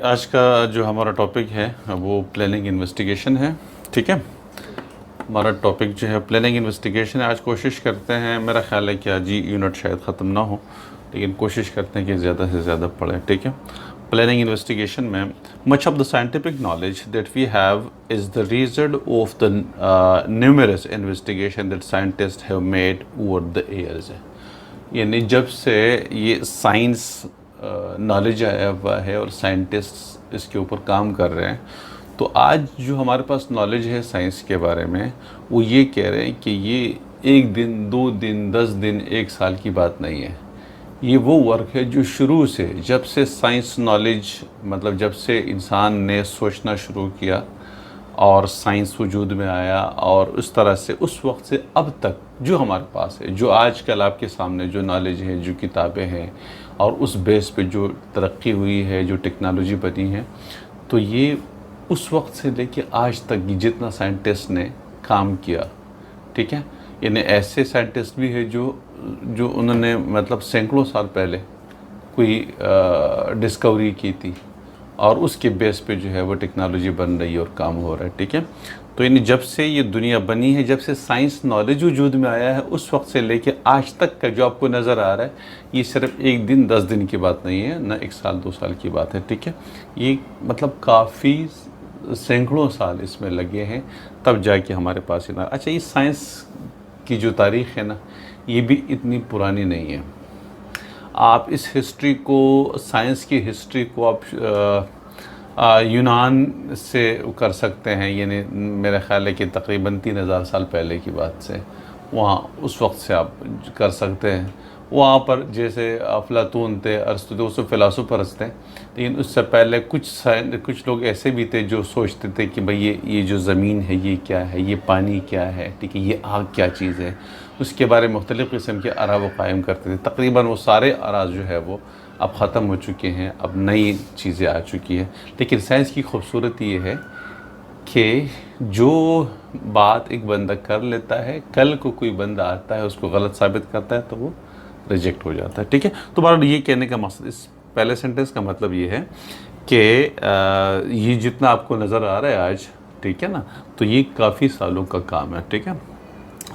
आज का जो हमारा टॉपिक है वो प्लानिंग इन्वेस्टिगेशन है। ठीक है, हमारा टॉपिक जो है प्लानिंग इन्वेस्टिगेशन है। आज कोशिश करते हैं, मेरा ख्याल है कि आज ही यूनिट शायद ख़त्म ना हो, लेकिन कोशिश करते हैं कि ज़्यादा से ज़्यादा पढ़ें। ठीक है, प्लानिंग इन्वेस्टिगेशन में much of the scientific knowledge that we have is the result of the numerous investigation that scientist have made over the years. यानी जब से ये साइंस नॉलेज आया हुआ है और साइंटिस्ट इसके ऊपर काम कर रहे हैं, तो आज जो हमारे पास नॉलेज है साइंस के बारे में, वो ये कह रहे हैं कि ये एक दिन, 2 दिन, 10 दिन, 1 साल की बात नहीं है। ये वो वर्क है जो शुरू से, जब से साइंस नॉलेज, मतलब जब से इंसान ने सोचना शुरू किया और साइंस वजूद में आया, और उस तरह से उस वक्त से अब तक जो हमारे पास है, जो आजकल आपके सामने जो नॉलेज है, जो किताबें हैं, और उस बेस पे जो तरक्की हुई है, जो टेक्नोलॉजी बनी है, तो ये उस वक्त से लेके आज तक जितना साइंटिस्ट ने काम किया। ठीक है, यानी ऐसे साइंटिस्ट भी है जो उन्होंने मतलब सैकड़ों साल पहले कोई डिस्कवरी की थी, और उसके बेस पे जो है वो टेक्नोलॉजी बन रही है और काम हो रहा है। ठीक है, तो यानी जब से ये दुनिया बनी है, जब से साइंस नॉलेज वजूद में आया है, उस वक्त से लेके आज तक का जो आपको नज़र आ रहा है, ये सिर्फ 1 दिन, 10 दिन की बात नहीं है, ना 1 साल, 2 साल की बात है। ठीक है, ये मतलब काफ़ी सैकड़ों साल इसमें लगे हैं, तब जाके हमारे पास इतना। अच्छा, ये साइंस की जो तारीख़ है ना, ये भी इतनी पुरानी नहीं है। आप इस हिस्ट्री को, साइंस की हिस्ट्री को आप यूनान से कर सकते हैं। यानी मेरा ख़्याल है कि तकरीबन 3000 साल पहले की बात से, वहाँ उस वक्त से आप कर सकते हैं। वहाँ पर जैसे अफलातून थे, अरस्तु थे, उससे फ़िलासफ़र्स थे, लेकिन उससे पहले कुछ लोग ऐसे भी थे जो सोचते थे कि भाई ये जो ज़मीन है ये क्या है, ये पानी क्या है, ठीक है, ये आग क्या चीज़ है। उसके बारे में मुख्तलिफ़ किस्म के आरा वो कायम करते थे। तकरीबन वो सारे आरा जो है वो अब ख़त्म हो चुके हैं, अब नई चीज़ें आ चुकी हैं। लेकिन साइंस की खूबसूरती ये है कि जो बात एक बंदा कर लेता है, कल को कोई बंदा आता है उसको गलत साबित करता है तो वो रिजेक्ट हो जाता है। ठीक है, तो बार ये कहने का मकसद, इस पहले सेंटेंस का मतलब ये है कि ये जितना आपको नज़र आ रहा है आज, ठीक है ना, तो ये काफ़ी सालों का काम है। ठीक है,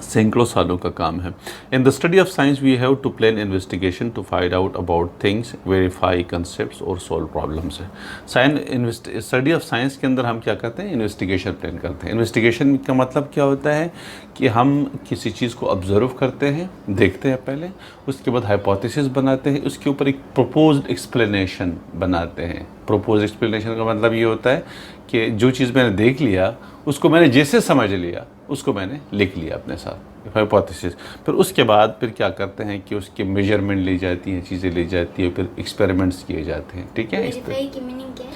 सैकड़ों सालों का काम है। In the study of science we have to plan investigation to find out about things, verify concepts और सॉल्व प्रॉब्लम्स है। स्टडी ऑफ साइंस के अंदर हम क्या करते हैं, इन्वेस्टिगेशन प्लान करते हैं। इन्वेस्टिगेशन का मतलब क्या होता है कि हम किसी चीज़ को ऑब्जर्व करते हैं, देखते हैं पहले, उसके बाद हाइपोथेसिस बनाते हैं, उसके ऊपर एक प्रपोज्ड एक्सप्लेनेशन बनाते हैं। प्रपोज्ड एक्सप्लेनेशन का मतलब ये होता है कि जो चीज़ मैंने देख लिया, उसको मैंने जैसे समझ लिया, उसको मैंने लिख लिया अपने साथ, हाइपोथेसिस। फिर उसके बाद फिर क्या करते हैं कि उसकी मेजरमेंट ली जाती हैं, चीज़ें ली जाती है, फिर एक्सपेरिमेंट्स किए जाते हैं। ठीक है, वेरीफाई की मीनिंग क्या है?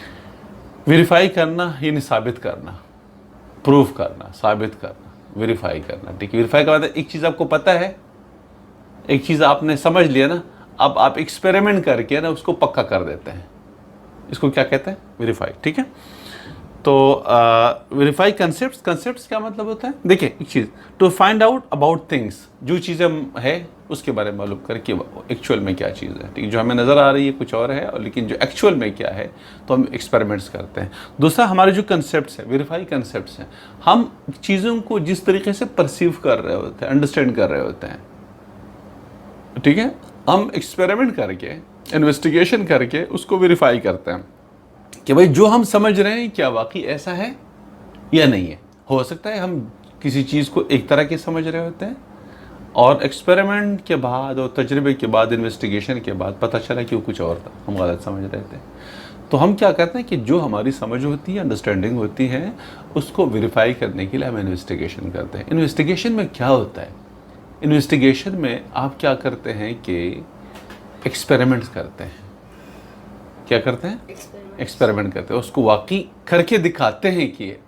वेरीफाई करना यानी साबित करना, प्रूफ करना, साबित करना, वेरीफाई करना। ठीक है, वेरीफाई का मतलब एक चीज़ आपको पता है, एक चीज़ आपने समझ लिया ना, अब आप एक्सपेरिमेंट करके ना उसको पक्का कर देते हैं, इसको क्या कहते हैं, वेरीफाई। ठीक है, तो वेरीफाई कंसेप्ट्स क्या मतलब होता है, देखिए एक चीज़, to find out about things, जो चीज़ें है उसके बारे में मालूम करके एक्चुअल में क्या चीज़ है। ठीक है, जो हमें नज़र आ रही है कुछ और है, और लेकिन जो एक्चुअल में क्या है, तो हम एक्सपेरिमेंट्स करते हैं। दूसरा, हमारे जो कंसेप्ट्स हैं, वेरीफाई कंसेप्ट्स हैं, हम चीज़ों को जिस तरीके से परसीव कर रहे होते हैं, अंडरस्टैंड कर रहे होते हैं, ठीक है, हम एक्सपेरिमेंट करके, इन्वेस्टिगेशन करके उसको वेरीफाई करते हैं कि भाई जो हम समझ रहे हैं क्या वाकई ऐसा है या नहीं है। हो सकता है हम किसी चीज़ को एक तरह के समझ रहे होते हैं, और एक्सपेरिमेंट के बाद और तजर्बे के बाद, इन्वेस्टिगेशन के बाद पता चला कि वो कुछ और था, हम गलत समझ रहे थे। तो हम क्या करते हैं कि जो हमारी समझ होती है, अंडरस्टैंडिंग होती है, उसको वेरीफाई करने के लिए हम इन्वेस्टिगेशन करते हैं। इन्वेस्टिगेशन में क्या होता है, इन्वेस्टिगेशन में आप क्या करते हैं कि एक्सपेरिमेंट्स करते हैं। क्या करते हैं, एक्सपेरिमेंट करते हैं, उसको वाकई करके दिखाते हैं कि ये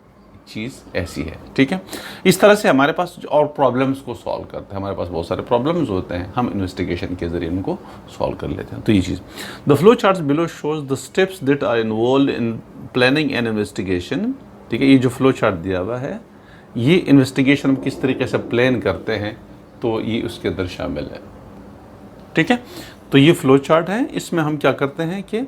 चीज़ ऐसी है। ठीक है, इस तरह से हमारे पास और प्रॉब्लम्स को सॉल्व करते हैं। हमारे पास बहुत सारे प्रॉब्लम्स होते हैं, हम इन्वेस्टिगेशन के जरिए उनको सॉल्व कर लेते हैं। तो ये चीज़, the flow charts below shows the steps that are involve in planning and investigation. ठीक है, ये जो फ्लो चार्ट दिया हुआ है, ये इन्वेस्टिगेशन हम किस तरीके से प्लान करते हैं, तो ये उसके अंदर शामिल है। ठीक है, तो ये फ्लो चार्ट है, इसमें हम क्या करते हैं कि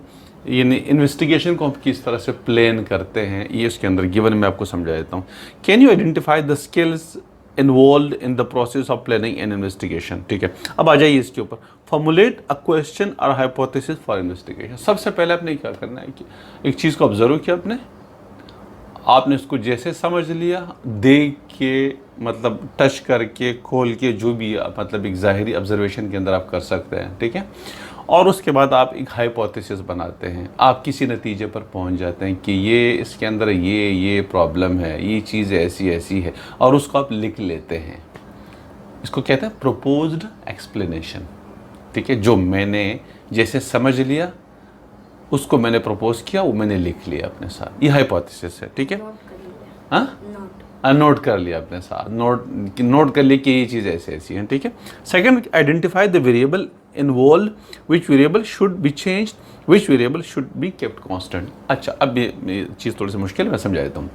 यानी इन्वेस्टिगेशन को हम किस तरह से प्लान करते हैं, ये उसके अंदर गिवन मैं आपको समझा देता हूँ। Can you identify the skills involve in the process of planning and investigation. ठीक है, अब आ जाइए इसके ऊपर। फॉर्मुलेट अ क्वेश्चन और हाइपोथेसिस फॉर इन्वेस्टिगेशन। सबसे पहले आपने क्या करना है कि एक चीज़ को ऑब्जर्व किया आपने उसको जैसे समझ लिया, देख के मतलब टच करके खोल के जो भी मतलब एक ज़ाहिरी ऑब्जर्वेशन के अंदर आप कर सकते हैं। ठीक है, और उसके बाद आप एक हाइपोथेसिस बनाते हैं, आप किसी नतीजे पर पहुंच जाते हैं कि ये इसके अंदर ये प्रॉब्लम है, ये चीज़ ऐसी ऐसी है, और उसको आप लिख लेते हैं। इसको कहते हैं प्रोपोज्ड एक्सप्लेनेशन। ठीक है, जो मैंने जैसे समझ लिया उसको मैंने प्रपोज किया, वो मैंने लिख लिया अपने साथ, ये हाइपोथेसिस है। ठीक है, हाँ, नोट कर लिया अपने साथ, नोट कर लिया कि ये चीज़ ऐसी ऐसी है। ठीक है, second, identify the variable involve, which variable should be changed, which variable should be kept constant. अच्छा, अब ये चीज़ थोड़ी सी मुश्किल है, मैं समझा देता हूँ।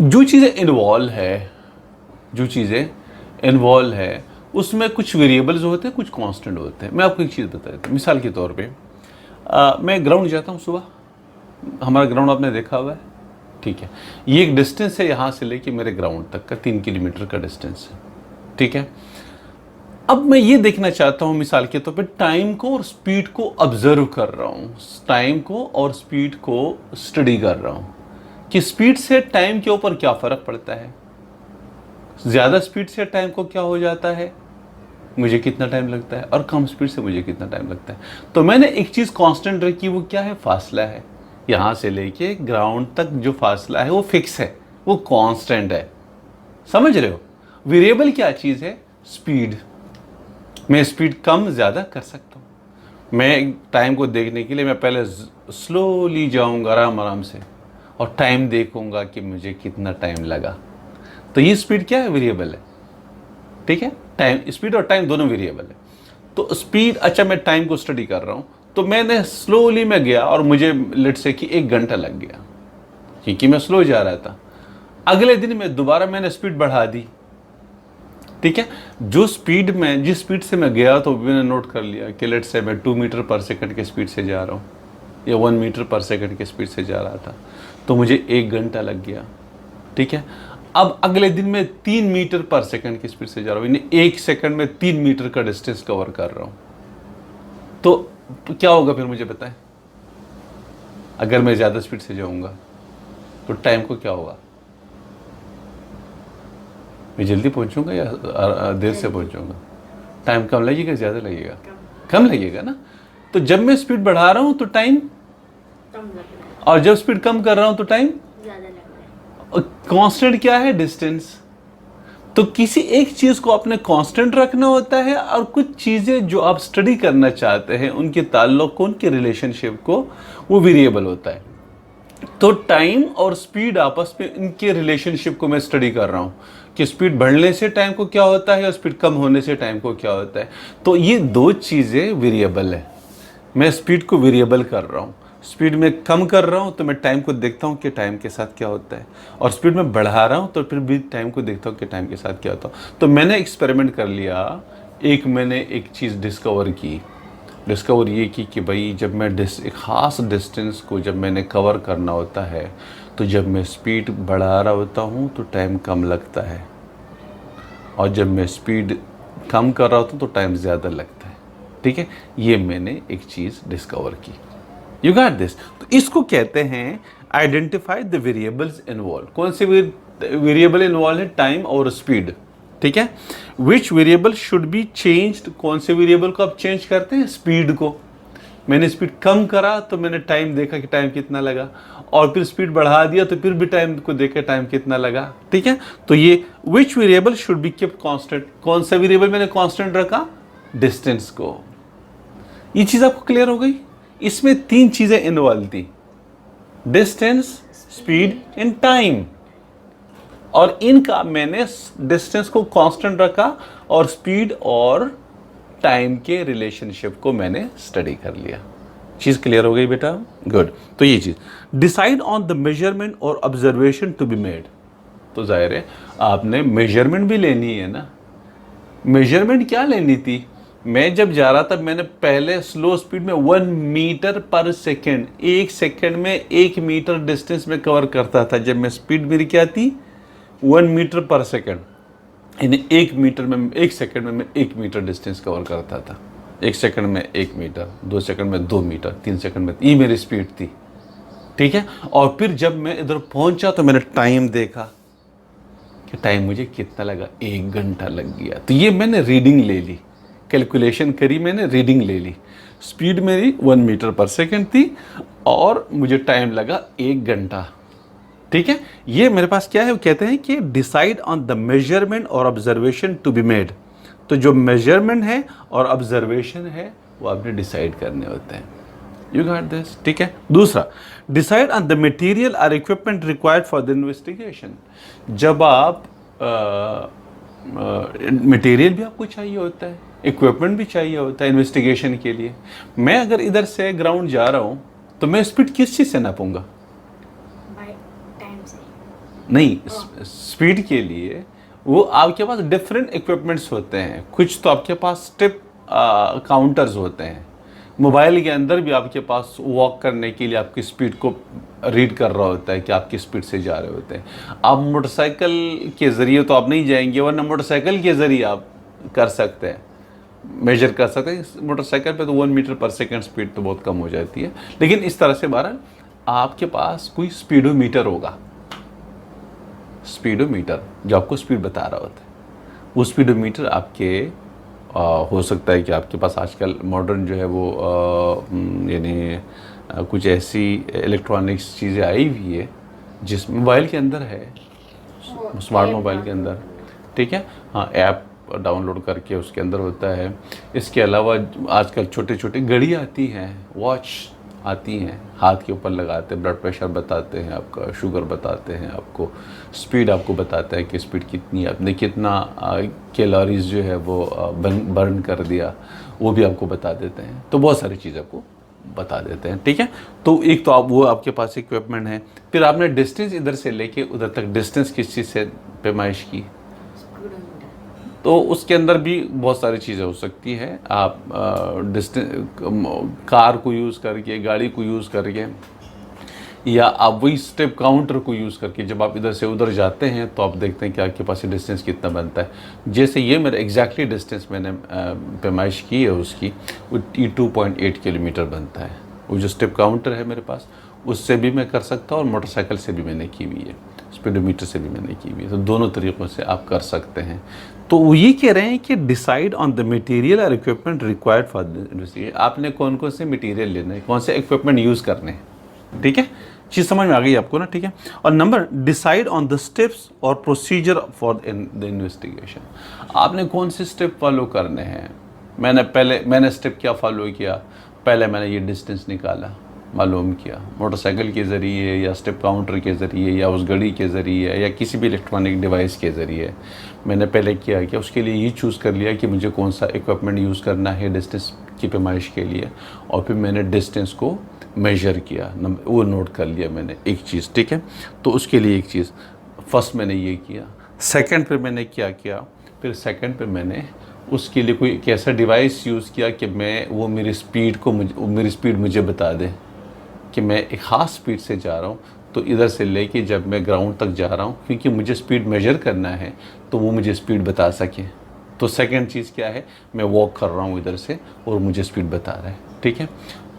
जो चीज़ें इन्वॉल्व है उसमें कुछ वेरिएबल्स होते हैं, कुछ कांस्टेंट होते हैं। मैं आपको एक चीज़ बता देता हूँ, मिसाल के तौर पे मैं ग्राउंड जाता हूँ सुबह, हमारा ग्राउंड आपने देखा हुआ है। ठीक है, ये एक डिस्टेंस है यहाँ से लेके मेरे ग्राउंड तक का 3 किलोमीटर का डिस्टेंस है। ठीक है, अब मैं ये देखना चाहता हूँ मिसाल के तौर पे टाइम को और स्पीड को ऑब्जर्व कर रहा हूँ, टाइम को और स्पीड को स्टडी कर रहा हूँ कि स्पीड से टाइम के ऊपर क्या फ़र्क पड़ता है, ज़्यादा स्पीड से टाइम को क्या हो जाता है, मुझे कितना टाइम लगता है, और कम स्पीड से मुझे कितना टाइम लगता है। तो मैंने एक चीज़ कांस्टेंट रखी, वो क्या है, फासला है। यहाँ से लेके ग्राउंड तक जो फासला है वो फिक्स है, वो कांस्टेंट है। समझ रहे हो? वेरिएबल क्या चीज़ है, स्पीड। मैं स्पीड कम ज़्यादा कर सकता हूँ। मैं टाइम को देखने के लिए मैं पहले स्लोली जाऊँगा आराम आराम से, और टाइम देखूँगा कि मुझे कितना टाइम लगा। तो ये स्पीड क्या है, वेरिएबल है। ठीक है, टाइम, स्पीड और टाइम दोनों वेरिएबल है। तो स्पीड, अच्छा मैं टाइम को स्टडी कर रहा हूँ, तो मैंने स्लोली में गया और मुझे लेट्स से कि 1 घंटा लग गया क्योंकि मैं स्लो जा रहा था। अगले दिन में दोबारा मैंने स्पीड बढ़ा दी। ठीक है, जो स्पीड में, जिस स्पीड से मैं गया तो मैंने नोट कर लिया कि लेट्स से मैं 2 मीटर पर सेकंड के स्पीड से जा रहा हूँ या 1 मीटर पर सेकंड के स्पीड से जा रहा था, तो मुझे 1 घंटा लग गया। ठीक है, अब अगले दिन में 3 मीटर पर सेकंड की स्पीड से जा रहा हूँ, यानी 1 सेकंड में 3 मीटर का डिस्टेंस कवर कर रहा हूँ। तो क्या होगा फिर मुझे बताएं, अगर मैं ज़्यादा स्पीड से जाऊँगा तो टाइम को क्या होगा, मैं जल्दी पहुँचूँगा या देर से पहुँचूँगा? टाइम कम लगेगा, ज़्यादा लगेगा? कम लगेगा ना। तो जब मैं स्पीड बढ़ा रहा हूँ तो टाइम कम लग रहा है, और जब स्पीड कम कर रहा हूँ तो टाइम ज़्यादा लग रहा है। कांस्टेंट क्या है, डिस्टेंस। तो किसी एक चीज़ को आपने कांस्टेंट रखना होता है, और कुछ चीज़ें जो आप स्टडी करना चाहते हैं उनके ताल्लुक को, उनके रिलेशनशिप को, वो वेरिएबल होता है। तो टाइम और स्पीड आपस में, इनके रिलेशनशिप को मैं स्टडी कर रहा हूँ कि स्पीड बढ़ने से टाइम को क्या होता है और स्पीड कम होने से टाइम को क्या होता है। तो ये 2 चीज़ें वेरिएबल है। मैं स्पीड को वेरिएबल कर रहा हूँ, स्पीड में कम कर रहा हूँ तो मैं टाइम को देखता हूँ कि टाइम के साथ क्या होता है, और स्पीड में बढ़ा रहा हूँ तो फिर भी टाइम को देखता हूँ कि टाइम के साथ क्या होता है। तो मैंने एक्सपेरिमेंट कर लिया, मैंने एक चीज़ डिस्कवर ये की कि भाई जब मैं एक ख़ास डिस्टेंस को जब मैंने कवर करना होता है, तो जब मैं स्पीड बढ़ा रहा होता हूँ तो टाइम कम लगता है, और जब मैं स्पीड कम कर रहा होता हूँ तो टाइम ज़्यादा लगता है। ठीक है, ये मैंने एक चीज़ डिस्कवर की। You got this? तो इसको कहते हैं आइडेंटिफाई द वेरिएबल्स इन्वॉल्व। कौन से वेरिएबल इन्वॉल्व है, टाइम और स्पीड। ठीक है, विच वेरिएबल शुड बी चेंज्ड, कौन से वेरिएबल को आप चेंज करते हैं, स्पीड को। मैंने स्पीड कम करा तो मैंने टाइम देखा कि टाइम कितना लगा, और फिर स्पीड बढ़ा दिया तो फिर भी टाइम को देखा टाइम कितना लगा। ठीक है, तो ये which variable should be kept constant, कौन सा वेरिएबल मैंने कांस्टेंट रखा, डिस्टेंस को। ये चीज आपको क्लियर हो गई? इसमें 3 चीजें इन्वॉल्व थी, डिस्टेंस, स्पीड एंड टाइम, और इनका मैंने डिस्टेंस को कांस्टेंट रखा और स्पीड और टाइम के रिलेशनशिप को मैंने स्टडी कर लिया। चीज क्लियर हो गई बेटा? गुड। तो ये चीज, डिसाइड ऑन द मेजरमेंट और ऑब्जर्वेशन टू बी मेड। तो जाहिर है आपने मेजरमेंट भी लेनी है ना। मेजरमेंट क्या लेनी थी, मैं जब जा रहा था मैंने पहले स्लो स्पीड में 1 मीटर पर सेकेंड, 1 सेकेंड में 1 मीटर डिस्टेंस में कवर करता था। जब मैं स्पीड मेरी क्या थी 1 मीटर पर सेकेंड, यानी 1 मीटर में 1 सेकेंड में मैं 1 मीटर डिस्टेंस कवर करता था। 1 सेकेंड में 1 मीटर, 2 सेकेंड में 2 मीटर, 3 सेकेंड में, ये मेरी स्पीड थी, ठीक है। और फिर जब मैं इधर पहुंचा तो मैंने टाइम देखा कि टाइम मुझे कितना लगा, 1 घंटा लग गया। तो ये मैंने रीडिंग ले ली, कैलकुलेशन करी मैंने, रीडिंग ले ली। स्पीड मेरी 1 मीटर पर सेकेंड थी और मुझे टाइम लगा 1 घंटा, ठीक है। ये मेरे पास क्या है, वो कहते हैं कि डिसाइड ऑन द मेजरमेंट और ऑब्जर्वेशन टू बी मेड। तो जो मेजरमेंट है और ऑब्जर्वेशन है वो आपने डिसाइड करने होते हैं। यू गॉट दिस, ठीक है। दूसरा, डिसाइड ऑन द मटेरियल और equipment required for the investigation. जब आप मटेरियल भी आपको चाहिए होता है, इक्विपमेंट भी चाहिए होता है इन्वेस्टिगेशन के लिए। मैं अगर इधर से ग्राउंड जा रहा हूँ तो मैं स्पीड किस चीज़ से नापूंगा? टाइम से नहीं, स्पीड के लिए वो आपके पास डिफरेंट इक्विपमेंट्स होते हैं। कुछ तो आपके पास स्टेप काउंटर्स होते हैं। मोबाइल के अंदर भी आपके पास वॉक करने के लिए आपकी स्पीड को रीड कर रहा होता है कि आप किस स्पीड से जा रहे होते हैं। आप मोटरसाइकिल के ज़रिए तो आप नहीं जाएंगे, वरना मोटरसाइकिल के ज़रिए आप कर सकते हैं, मेजर कर सकते हैं। मोटरसाइकिल पे तो 1 मीटर पर सेकेंड स्पीड तो बहुत कम हो जाती है, लेकिन इस तरह से बहरहाल आपके पास कोई स्पीडोमीटर होगा, स्पीडोमीटर जो आपको स्पीड बता रहा होता है। वो स्पीडोमीटर आपके हो सकता है कि आपके पास आजकल मॉडर्न जो है वो यानी कुछ ऐसी इलेक्ट्रॉनिक्स चीज़ें आई हुई है जिसमें मोबाइल के अंदर है, स्मार्ट मोबाइल के अंदर, ठीक है। हाँ, ऐप डाउनलोड करके उसके अंदर होता है। इसके अलावा आजकल छोटे छोटे घड़ी आती हैं, वॉच आती हैं, हाथ के ऊपर लगाते हैं, ब्लड प्रेशर बताते हैं, आपका शुगर बताते हैं, आपको स्पीड आपको बताता है कि स्पीड कितनी, आपने कितना कैलोरीज जो है वो बर्न कर दिया, वो भी आपको बता देते हैं। तो बहुत सारी चीज़ आपको बता देते हैं, ठीक है। तो एक तो आप वो आपके पास इक्विपमेंट है। फिर आपने डिस्टेंस इधर से लेके उधर तक डिस्टेंस किस चीज़ से पैमाइश की, तो उसके अंदर भी बहुत सारी चीज़ें हो सकती है। आप डिस्टेंस कार को यूज़ करके, गाड़ी को यूज़ करके, या आप वही स्टेप काउंटर को यूज़ करके जब आप इधर से उधर जाते हैं तो आप देखते हैं कि आपके पास डिस्टेंस कितना बनता है। जैसे ये मेरा एग्जैक्टली डिस्टेंस मैंने पैमाइश की है उसकी, वो 2.8 किलोमीटर बनता है। वो जो स्टेप काउंटर है मेरे पास, उससे भी मैं कर सकता हूँ और मोटरसाइकिल से भी मैंने की हुई है, स्पीडोमीटर से भी मैंने की हुई है। तो दोनों तरीक़ों से आप कर सकते हैं। तो वो ये कह रहे हैं कि डिसाइड ऑन द मटेरियल और equipment required for the investigation. आपने कौन कौन से मटेरियल लेना है, कौन से इक्विपमेंट यूज़ करने हैं, ठीक है। चीज़ समझ में आ गई आपको ना, ठीक है। और number, decide on the steps और प्रोसीजर फॉर द इन्वेस्टिगेशन। आपने कौन से स्टेप फॉलो करने हैं। मैंने स्टेप क्या फॉलो किया, पहले मैंने ये डिस्टेंस निकाला, मालूम किया मोटरसाइकिल के ज़रिए या स्टेप काउंटर के ज़रिए या उस घड़ी के ज़रिए या किसी भी इलेक्ट्रॉनिक डिवाइस के ज़रिए। मैंने पहले किया कि उसके लिए ये चूज़ कर लिया कि मुझे कौन सा इक्विपमेंट यूज़ करना है डिस्टेंस की पैमाइश के लिए, और फिर मैंने डिस्टेंस को मेजर किया, वो नोट कर लिया मैंने एक चीज़, ठीक है। तो उसके लिए एक चीज़ फर्स्ट मैंने ये किया। सेकंड पे मैंने क्या किया, फिर सेकंड पे मैंने उसके लिए कोई कैसा डिवाइस यूज़ किया कि मैं वो मेरी स्पीड मुझे बता दे कि मैं एक ख़ास स्पीड से जा रहा हूँ। तो इधर से लेके जब मैं ग्राउंड तक जा रहा हूँ, क्योंकि मुझे स्पीड मेजर करना है, तो वो मुझे स्पीड बता सके। तो सेकंड चीज़ क्या है, मैं वॉक कर रहा हूँ इधर से और मुझे स्पीड बता रहा है, ठीक है।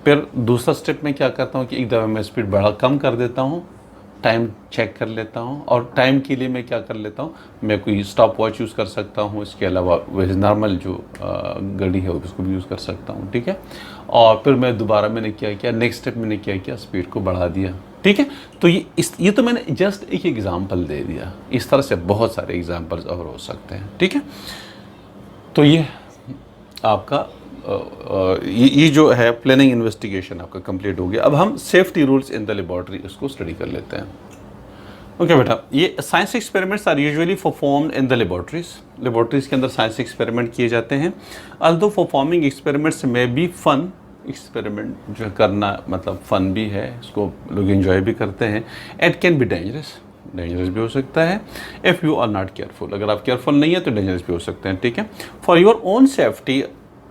फिर दूसरा स्टेप में क्या करता हूँ कि एक दफ़ा मैं स्पीड बढ़ा कम कर देता हूँ, टाइम चेक कर लेता हूँ, और टाइम के लिए मैं क्या कर लेता हूँ, मैं कोई स्टॉप वॉच यूज़ कर सकता हूँ। इसके अलावा वैसे नॉर्मल जो घड़ी है उसको भी यूज़ कर सकता हूँ, ठीक है। और फिर मैं दोबारा मैंने क्या किया, नेक्स्ट स्टेप मैंने क्या किया, स्पीड को बढ़ा दिया, ठीक है। तो ये तो मैंने जस्ट एक एग्ज़ाम्पल दे दिया। इस तरह से बहुत सारे एग्ज़ाम्पल्स और हो सकते हैं, ठीक है। तो ये आपका ये जो है प्लानिंग इन्वेस्टिगेशन आपका कंप्लीट हो गया। अब हम safety rules in the laboratory इसको स्टडी कर लेते हैं। ओके बेटा, ये science experiments are usually performed in the laboratories के अंदर साइंस एक्सपेरिमेंट किए जाते हैं। अल्दो परफॉर्मिंग एक्सपेरिमेंट्स में भी फन एक्सपेरिमेंट जो करना मतलब फ़न भी है, इसको लोग एंजॉय भी करते हैं। इट कैन बी डेंजरस भी हो सकता है if you are not careful. अगर आप केयरफुल नहीं है तो डेंजरस भी हो सकते हैं, ठीक है। For your own safety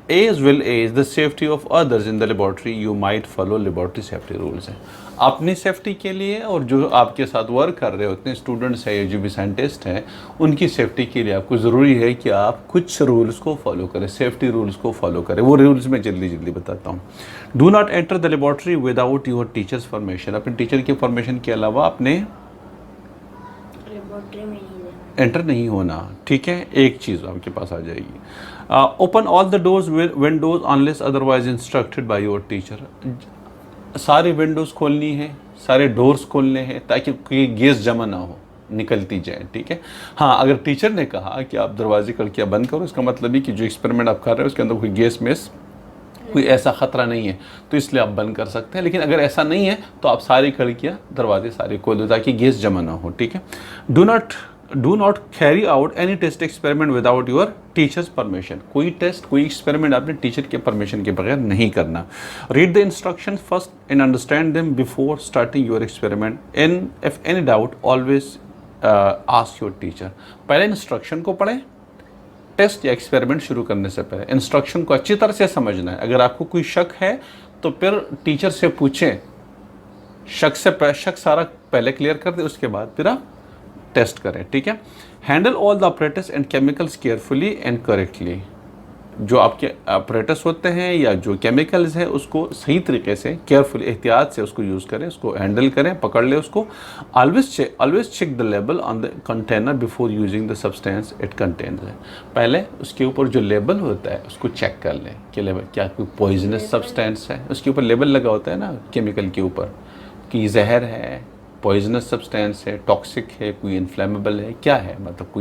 as well as the safety of others in the laboratory you might follow laboratory safety rules हैं। अपनी सेफ्टी के लिए और जो आपके साथ वर्क कर रहे होते हैं स्टूडेंट्स हैं या जो भी साइंटिस्ट हैं उनकी सेफ्टी के लिए आपको ज़रूरी है कि आप कुछ रूल्स को फॉलो करें, सेफ्टी रूल्स को फॉलो करें। वो रूल्स मैं जल्दी बताता हूँ। Do not enter the laboratory without your teacher's permission. अपने टीचर की परमिशन के अलावा अपने एंटर नहीं होना, ठीक है। एक चीज़ आपके पास आ जाएगी। Open all the doors Windows unless otherwise instructed by your teacher. सारे विंडोज़ खोलनी है, सारे डोर्स खोलने हैं ताकि कोई गैस जमा ना हो, निकलती जाए, ठीक है। हाँ, अगर टीचर ने कहा कि आप दरवाजे खिड़कियाँ बंद करो, इसका मतलब है कि जो एक्सपेरिमेंट आप कर रहे हो उसके अंदर कोई गैस में कोई ऐसा ख़तरा नहीं है, तो इसलिए आप बंद कर सकते हैं। लेकिन अगर ऐसा नहीं है तो आप सारी खिड़कियाँ दरवाजे सारे खोल दो ताकि गैस जमा ना हो, ठीक है। Do not carry out any test experiment without your teacher's permission. कोई टेस्ट, कोई एक्सपेरिमेंट आपने टीचर के परमिशन के बगैर नहीं करना। Read the instruction first and understand them before starting your experiment. In if any doubt always ask your teacher. पहले instruction को पढ़ें, टेस्ट या एक्सपेरिमेंट शुरू करने से पहले इंस्ट्रक्शन को अच्छी तरह से समझना है। अगर आपको कोई शक है तो फिर टीचर से पूछें, शक सारा पहले क्लियर कर दे, उसके बाद फिर आप टेस्ट करें, ठीक है। Handle all the operators and chemicals carefully and correctly. जो आपके ऑपरेटर्स होते हैं या जो केमिकल्स हैं उसको सही तरीके से, केयरफुली, एहतियात से उसको यूज़ करें, उसको हैंडल करें, पकड़ लें उसको। Always check the label on the container before using the substance it contains है। पहले उसके ऊपर जो लेबल होता है उसको चेक कर लें कि लेबल क्या कोई पॉइजनस सब्सटेंस है। उसके ऊपर लेबल लगा होता है ना केमिकल के ऊपर कि जहर है, पॉइजनस सब्सटेंस है, टॉक्सिक है, कोई इन्फ्लेमेबल है, क्या है, मतलब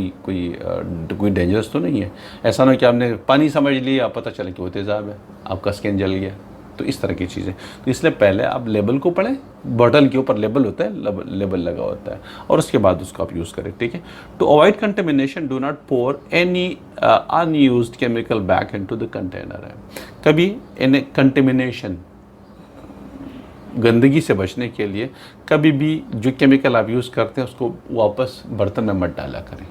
कोई डेंजरस तो नहीं है। ऐसा ना कि आपने पानी समझ लिया, पता चला कि वो तेज़ाब है, आपका स्किन जल गया, तो इस तरह की चीज़ें। तो इसलिए पहले आप लेबल को पढ़ें, बॉटल के ऊपर लेबल होता है, लेबल लगा होता है, और उसके बाद उसको आप यूज़ करें, ठीक है। To avoid contamination do not pour any unused chemical back into the container है। कभी इन कंटेमिनेशन, गंदगी से बचने के लिए कभी भी जो केमिकल आप यूज़ करते हैं उसको वापस बर्तन में मत डाला करें,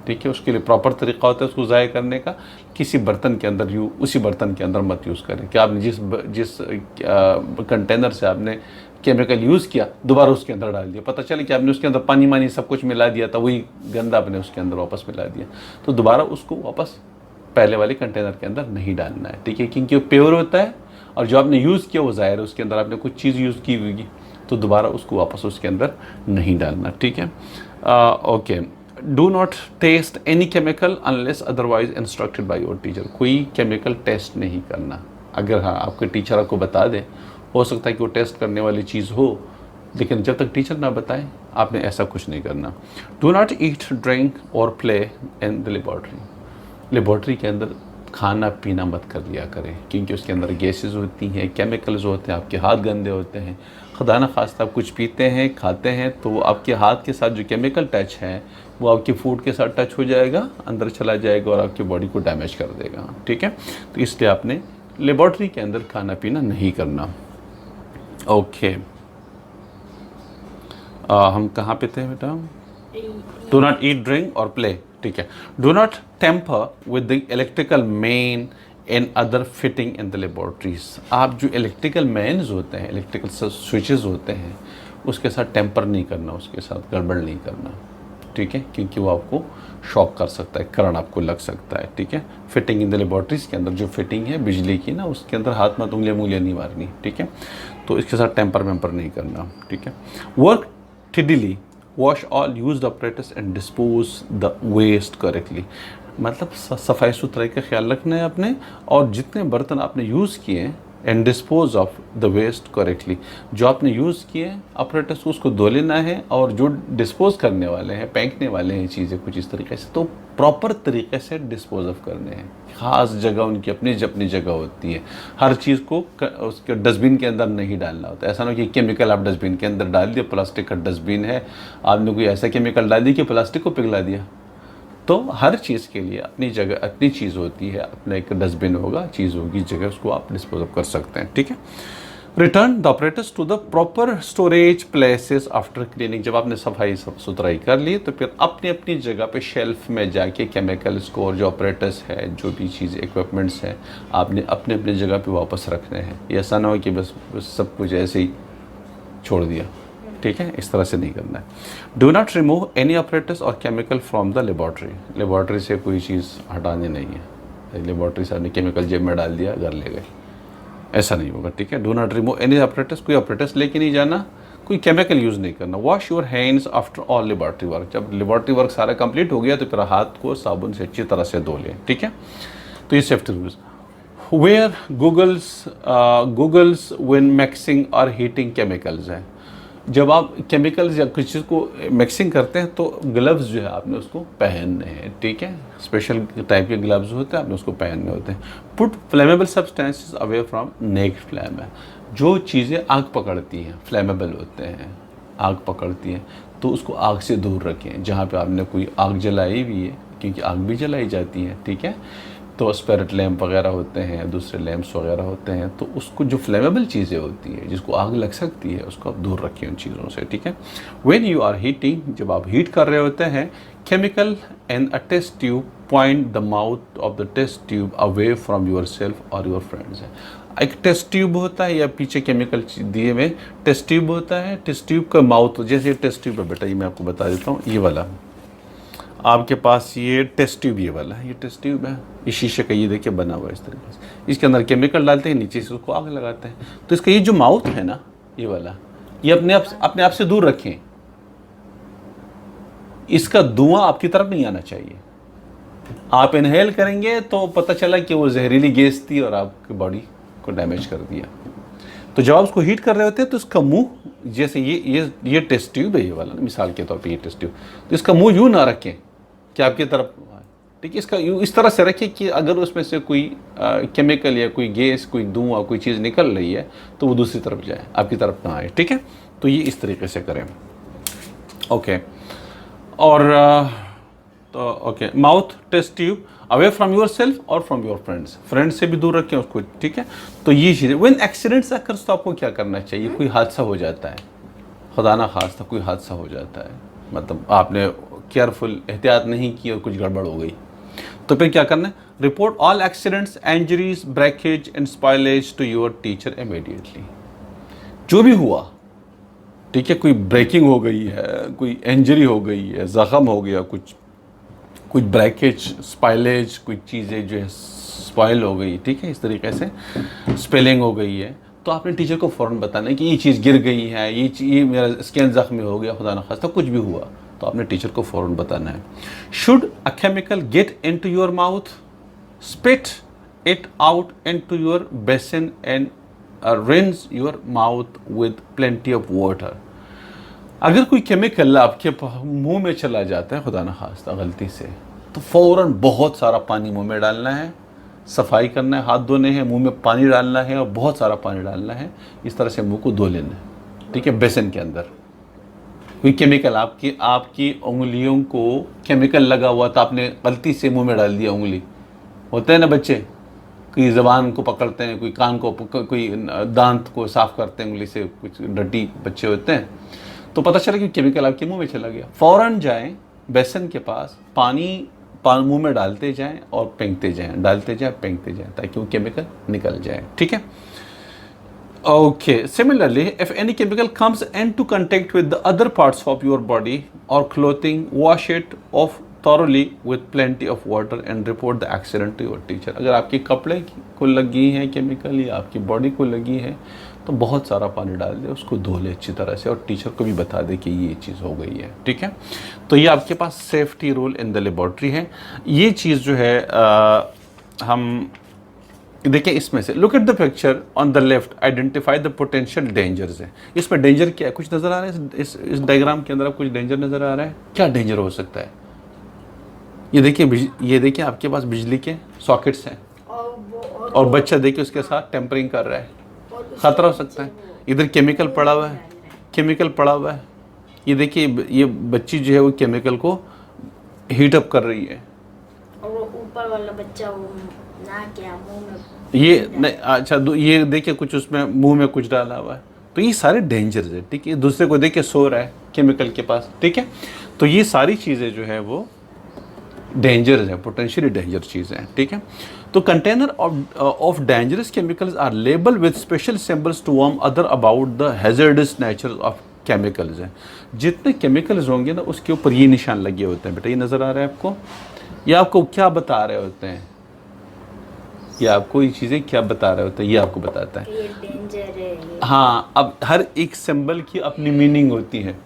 ठीक है। उसके लिए प्रॉपर तरीक़ा होता है उसको ज़ाय करने का। किसी बर्तन के अंदर उसी बर्तन के अंदर मत यूज़ करें कि आपने जिस कंटेनर से आपने केमिकल यूज़ किया दोबारा उसके अंदर डाल दिया, पता चले कि आपने उसके अंदर पानी सब कुछ मिला दिया था, वही गंदा आपने उसके अंदर वापस मिला दिया, तो दोबारा उसको वापस पहले वाले कंटेनर के अंदर नहीं डालना है, ठीक है। क्योंकि वो प्योर होता है और जो आपने यूज़ किया वो ज़ाहिर है उसके अंदर आपने कुछ चीज़ यूज़ की होगी, तो दोबारा उसको वापस उसके अंदर नहीं डालना, ठीक है। Okay. Do not taste any chemical unless otherwise instructed by your teacher. कोई केमिकल टेस्ट नहीं करना। अगर हाँ आपके टीचर आपको बता दे, हो सकता है कि वो टेस्ट करने वाली चीज़ हो, लेकिन जब तक टीचर ना बताए आपने ऐसा कुछ नहीं करना। डू नॉट ईट, ड्रिंक और play in the laboratory. Laboratory के अंदर खाना पीना मत कर लिया करें, क्योंकि उसके अंदर गैसेस होती हैं, केमिकल्स होते हैं, आपके हाथ गंदे होते हैं। खुदा न खास्ता आप कुछ पीते हैं, खाते हैं, तो आपके हाथ के साथ जो केमिकल टच है वो आपके फूड के साथ टच हो जाएगा, अंदर चला जाएगा और आपकी बॉडी को डैमेज कर देगा, ठीक है। तो इसलिए आपने लेबॉर्ट्री के अंदर खाना पीना नहीं करना। ओके, हम कहाँ पे थे बेटा? डू नॉट ईट, ड्रिंक और प्ले, ठीक है। Do not tamper with the electrical main and other fitting in the laboratories. आप जो इलेक्ट्रिकल मेन्स होते हैं, इलेक्ट्रिकल स्विचेस होते हैं, उसके साथ टेम्पर नहीं करना, उसके साथ गड़बड़ नहीं करना, ठीक है, क्योंकि वो आपको शॉक कर सकता है, करंट आपको लग सकता है, ठीक है। फिटिंग इन द लेबॉर्ट्रीज के अंदर जो फिटिंग है बिजली की ना, उसके अंदर हाथ मत उंगलियाँ नहीं मारनी, ठीक है। तो इसके साथ टेम्पर वेम्पर नहीं करना, ठीक है। Work tidily, wash all used apparatus and dispose the waste correctly. मतलब सफाई सुथराई का ख्याल रखना है आपने, और जितने बर्तन आपने यूज़ किए and dispose of the waste correctly. जो आपने यूज़ किए ऑपरेटर्स को उसको धो लेना है, और जो डिस्पोज करने वाले हैं, फेंकने वाले हैं चीज़ें कुछ इस तरीके से, तो प्रॉपर तरीके से डिस्पोज ऑफ करने हैं। ख़ास जगह उनकी अपनी जगह होती है। हर चीज़ को उसके डस्टबिन के अंदर नहीं डालना होता है। ऐसा ना कि केमिकल आप डस्टबिन के अंदर डाल दिया, प्लास्टिक का डस्टबिन है, आपने कोई ऐसा केमिकल डाल दिया कि प्लास्टिक को पिघला दिया। तो हर चीज़ के लिए अपनी जगह, अपनी चीज़ होती है, अपना एक डस्टबिन होगा, चीज़ होगी, जगह उसको आप डिस्पोज ऑफ कर सकते हैं, ठीक है। Return the apparatus to the proper storage places after cleaning. जब आपने सफाई सुथराई कर ली तो फिर अपनी अपनी जगह पे शेल्फ में जाके केमिकल्स को और जो ऑपरेटर्स है, जो भी चीज़ इक्विपमेंट्स हैं, आपने अपने अपनी जगह पे वापस रखने हैं। ये ऐसा ना हो कि बस सब कुछ ऐसे ही छोड़ दिया, ठीक है, इस तरह से नहीं करना है। Do not remove any apparatus और chemical from the laboratory. Laboratory से कोई चीज़ हटानी नहीं है। लेबॉर्ट्री से आपने केमिकल जेब में डाल दिया, घर ले गए, ऐसा नहीं होगा, ठीक है। Do not remove any operators, कोई ऑपरेटर्स लेके नहीं जाना, कोई केमिकल यूज़ नहीं करना। Wash your hands after all laboratory work. जब लेबॉर्ट्री वर्क सारा कंप्लीट हो गया तो फिर हाथ को साबुन से अच्छी तरह से धो लें, ठीक है। तो ये safety rules. Wear goggles when mixing और हीटिंग केमिकल्स हैं। जब आप केमिकल्स या कुछ चीज़ को मिक्सिंग करते हैं तो ग्लव्स जो है आपने उसको पहनने हैं, ठीक है। स्पेशल टाइप के ग्लव्स होते हैं, आपने उसको पहनने होते हैं। Put flammable substances away from next flame है। जो चीज़ें आग पकड़ती हैं, फ्लेमेबल होते हैं, आग पकड़ती हैं, तो उसको आग से दूर रखें। जहाँ पे आपने कोई आग जलाई हुई है, क्योंकि आग भी जलाई जाती है, ठीक है। तो स्पिरिट लैम्प वगैरह होते हैं, दूसरे लैम्प्स वगैरह होते हैं, तो उसको जो फ्लेमेबल चीज़ें होती हैं, जिसको आग लग सकती है, उसको आप दूर रखें उन चीज़ों से, ठीक है। व्हेन यू आर हीटिंग, जब आप हीट कर रहे होते हैं, chemical and a test tube point the mouth of the test tube away from yourself और योर फ्रेंड्स है। एक टेस्ट ट्यूब होता है या पीछे केमिकल दिए हुए टेस्ट ट्यूब होता है। टेस्ट ट्यूब का माउथ, जैसे टेस्ट ट्यूब है बेटा, ये मैं आपको बता देता हूँ, ये वाला आपके पास ये टेस्ट ट्यूब, ये वाला है, ये टेस्ट ट्यूब है, ये शीशे का, ये देखिए बना हुआ है इस तरीके से। इसके अंदर केमिकल डालते हैं, नीचे से उसको आग लगाते हैं। तो इसका ये जो माउथ है ना, ये वाला, ये अपने आप से दूर रखें। इसका धुआं आपकी तरफ नहीं आना चाहिए। आप इनहेल करेंगे तो पता चला कि वो जहरीली गैस थी और आपकी बॉडी को डैमेज कर दिया। तो जब आप उसको हीट कर रहे होते हैं तो इसका मुंह, जैसे ये टेस्ट ट्यूब है, ये वाला मिसाल के तौर पे ये टेस्ट ट्यूब, तो इसका मुंह यूँ ना रखें कि आपकी तरफ, ठीक है। इसका इस तरह से रखें कि अगर उसमें से कोई केमिकल या कोई गैस, कोई धुआं, कोई चीज़ निकल रही है तो वो दूसरी तरफ जाए, आपकी तरफ ना आए, ठीक है। तो ये इस तरीके से करें, ओके। और तो okay, mouth test tube away from yourself और फ्रॉम योर फ्रेंड्स से भी दूर रखें उसको, ठीक है। तो ये चीज़ें, व्हेन एक्सीडेंट्स अकर्स, तो आपको क्या करना चाहिए। कोई हादसा हो जाता है, खुदा ना खास्ता कोई हादसा हो जाता है, मतलब आपने केयरफुल एहतियात नहीं की और कुछ गड़बड़ हो गई, तो फिर क्या करना है। Report all accidents, injuries, breakage and spoilage to your teacher immediately. जो भी हुआ, ठीक है, कोई ब्रेकिंग हो गई है, कोई इंजरी हो गई है, ज़ख़म हो गया, कुछ ब्रेकेज, स्पॉइलेज, कुछ चीज़ें जो है स्पॉइल हो गई, ठीक है, इस तरीके से स्पेलिंग हो गई है, तो आपने टीचर को फ़ौरन बताना है कि ये चीज़ गिर गई है, ये मेरा स्किन ज़ख्मी हो गया, खुदा न खास्ता कुछ भी हुआ, तो आपने टीचर को फ़ौरन बताना है। Should a chemical get into your mouth, spit it out into your basin and rinse your mouth with plenty of water. अगर कोई केमिकल आपके मुंह में चला जाता है, खुदा न खास्ता गलती से, तो फ़ौरन बहुत सारा पानी मुंह में डालना है, सफाई करना है, हाथ धोने हैं, मुंह में पानी डालना है और बहुत सारा पानी डालना है, इस तरह से मुंह को धो लेना है, ठीक है। बेसन के अंदर कोई केमिकल आपकी उंगलियों को केमिकल लगा हुआ था, आपने गलती से मुंह में डाल दिया उंगली, होता है ना बच्चे, कोई ज़बान को पकड़ते हैं, कोई कान को, कोई दांत को साफ़ करते हैं उंगली से, कुछ डर्टी बच्चे होते हैं, तो पता चला कि केमिकल आपके मुंह में चला गया। फ़ौरन जाएं बेसन के पास, पानी मुंह में डालते जाएं और फेंकते जाएं, डालते जाएं, फेंकते जाएं, ताकि वो केमिकल निकल जाए, ठीक है। Okay, similarly if any chemical comes into contact with the other parts of your body और clothing, wash it off thoroughly with plenty of water and report the accident to your teacher। अगर आपके कपड़े को लगी है chemical या आपकी body को लगी है तो बहुत सारा पानी डाल दे, उसको धो ले अच्छी तरह से और टीचर को भी बता दे कि ये चीज़ हो गई है, ठीक है। तो ये आपके पास safety rule in the laboratory है। ये चीज़ जो है हम देखिए इसमें से, look at the picture on the left, identify the potential dangers है। इसमें डेंजर क्या है, कुछ नज़र आ रहा है इस डायग्राम के अंदर, कुछ डेंजर नज़र आ रहा है। क्या डेंजर हो सकता है, ये देखिए आपके पास बिजली के सॉकेट्स हैं और बच्चा देखिए उसके साथ टेम्परिंग कर रहा है, ख़तरा हो सकता है। इधर केमिकल पड़ा हुआ है, ये देखिए ये बच्ची जो है वो केमिकल को हीट अप कर रही है और ऊपर वाला बच्चा ना क्या मुंह में ये नहीं, अच्छा ये देखिए कुछ उसमें मुंह में कुछ डाला हुआ है, तो ये सारे डेंजर है, ठीक है। दूसरे को देख के सो रहा है केमिकल के पास, ठीक है। तो ये सारी चीज़ें जो है वो डेंजर है, पोटेंशियली डेंजर चीज़ें हैं, ठीक है। तो container of dangerous chemicals are label with special symbols to warn other about the hazardous nature of chemicals हैं। जितने केमिकल्स होंगे ना उसके ऊपर ये निशान लगे होते हैं। बेटा ये नज़र आ रहा है आपको, ये आपको क्या बता रहे होते हैं, ये आपको ये चीज़ें क्या बता रहे होते हैं, ये आपको बताता है। ये डेंजर है ये। हाँ, अब हर एक सिंबल की अपनी मीनिंग होती है,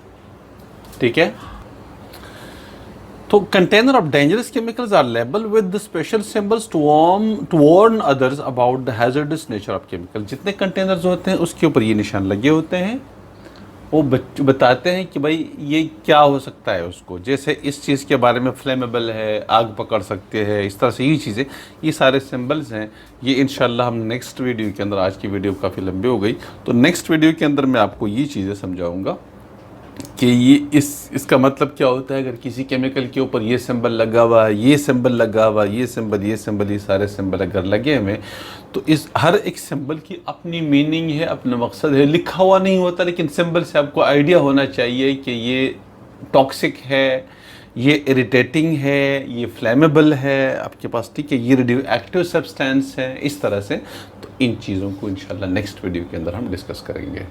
ठीक है। तो container of dangerous chemicals are label with the special symbols to warn others about the hazardous nature of chemical. जितने कंटेनर्स होते हैं उसके ऊपर ये निशान लगे होते हैं, वो बताते हैं कि भाई ये क्या हो सकता है उसको। जैसे इस चीज़ के बारे में फ्लेमेबल है, आग पकड़ सकते हैं, इस तरह से ये चीज़ें, ये सारे सिंबल्स हैं। ये इंशाल्लाह हम नेक्स्ट वीडियो के अंदर, आज की वीडियो काफ़ी लंबी हो गई, तो नेक्स्ट वीडियो के अंदर मैं आपको ये चीज़ें समझाऊंगा कि ये इसका मतलब क्या होता है। अगर किसी केमिकल के ऊपर ये सिंबल लगा हुआ, ये सिंबल लगा हुआ, ये सिंबल, ये सिंबल, ये सारे सिंबल अगर लगे हुए, तो इस हर एक सिंबल की अपनी मीनिंग है, अपना मकसद है। लिखा हुआ नहीं होता, लेकिन सिंबल से आपको आइडिया होना चाहिए कि ये टॉक्सिक है, ये इरिटेटिंग है, ये फ्लेमेबल है आपके पास, ठीक है, ये रेडियो एक्टिव सब्सटेंस है, इस तरह से। तो इन चीज़ों को इंशाल्लाह नेक्स्ट वीडियो के अंदर हम डिस्कस करेंगे।